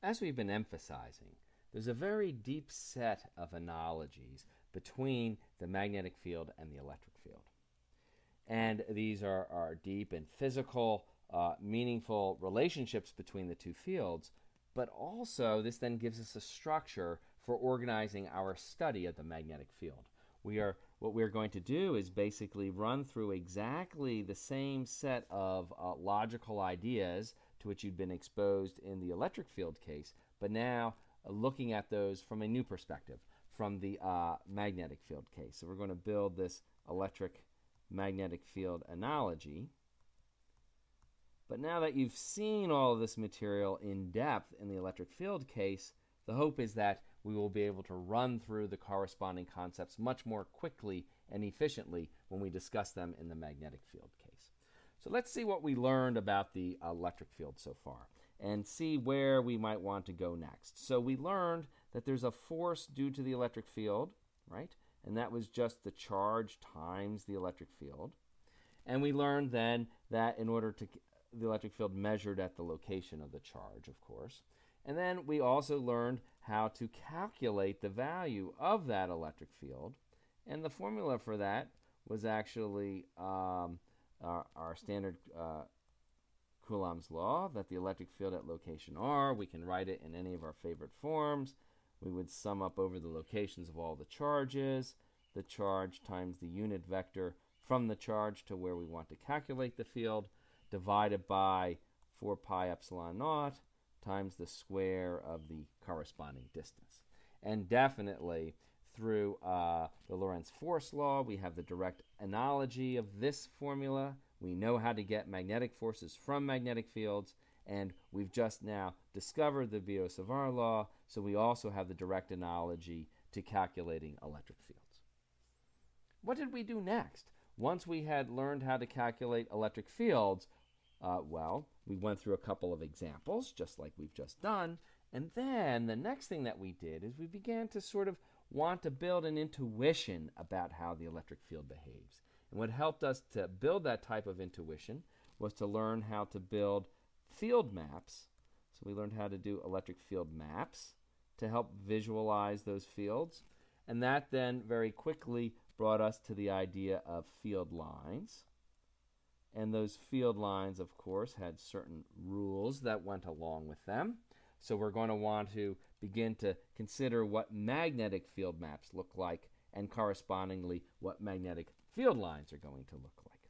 As we've been emphasizing, there's a very deep set of analogies between the magnetic field and the electric field. And these are deep and physical, meaningful relationships between the two fields, but also this then gives us a structure for organizing our study of the magnetic field. What we're going to do is basically run through exactly the same set of logical ideas to which you've been exposed in the electric field case, but now looking at those from a new perspective, from the magnetic field case. So we're going to build this electric magnetic field analogy. But now that you've seen all of this material in depth in the electric field case, the hope is that we will be able to run through the corresponding concepts much more quickly and efficiently when we discuss them in the magnetic field case. So let's see what we learned about the electric field so far and see where we might want to go next. So we learned that there's a force due to the electric field, right? And that was just the charge times the electric field. And we learned then that in order to the electric field measured at the location of the charge, of course. And then we also learned how to calculate the value of that electric field. And the formula for that was actually our standard Coulomb's law, that the electric field at location R, we can write it in any of our favorite forms. We would sum up over the locations of all the charges, the charge times the unit vector from the charge to where we want to calculate the field, divided by 4 pi epsilon naught times the square of the corresponding distance. And definitely through the Lorentz force law, we have the direct analogy of this formula. We know how to get magnetic forces from magnetic fields, and we've just now discovered the Biot-Savart law, so we also have the direct analogy to calculating electric fields. What did we do next? Once we had learned how to calculate electric fields, we went through a couple of examples, just like we've just done, and then the next thing that we did is we began to sort of want to build an intuition about how the electric field behaves. And what helped us to build that type of intuition was to learn how to build field maps. So we learned how to do electric field maps to help visualize those fields. And that then very quickly brought us to the idea of field lines. And those field lines, of course, had certain rules that went along with them. So we're going to want to begin to consider what magnetic field maps look like, and correspondingly what magnetic field lines are going to look like.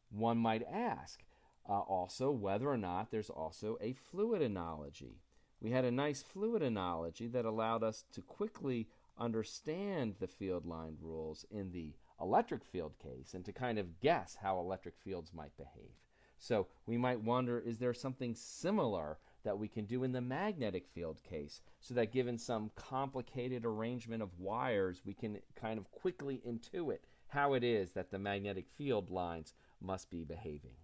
One might ask also whether or not there's also a fluid analogy. We had a nice fluid analogy that allowed us to quickly understand the field line rules in the electric field case and to kind of guess how electric fields might behave. So we might wonder, is there something similar that we can do in the magnetic field case so that given some complicated arrangement of wires, we can kind of quickly intuit how it is that the magnetic field lines must be behaving.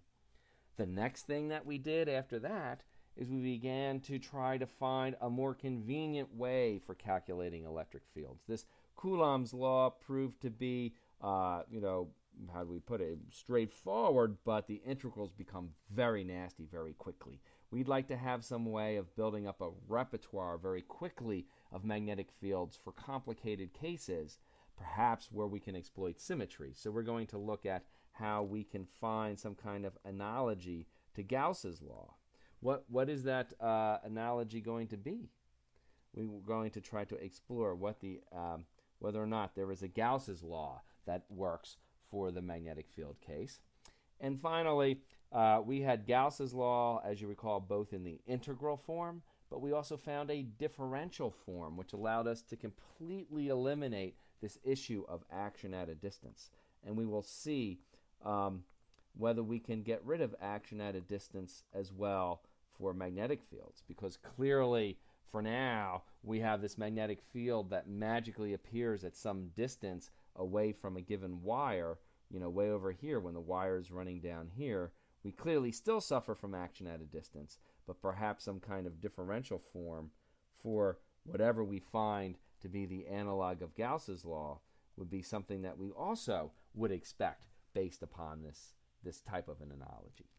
The next thing that we did after that is we began to try to find a more convenient way for calculating electric fields. This Coulomb's law proved to be, how do we put it, straightforward, but the integrals become very nasty very quickly. We'd like to have some way of building up a repertoire very quickly of magnetic fields for complicated cases, perhaps where we can exploit symmetry. So we're going to look at how we can find some kind of analogy to Gauss's law. What is that analogy going to be? We're going to try to explore whether or not there is a Gauss's law that works for the magnetic field case. And finally, we had Gauss's law, as you recall, both in the integral form, but we also found a differential form, which allowed us to completely eliminate this issue of action at a distance. And we will see whether we can get rid of action at a distance as well for magnetic fields, because clearly for now we have this magnetic field that magically appears at some distance away from a given wire, way over here when the wire is running down here. We clearly still suffer from action at a distance, but perhaps some kind of differential form for whatever we find to be the analog of Gauss's law would be something that we also would expect based upon this type of an analogy.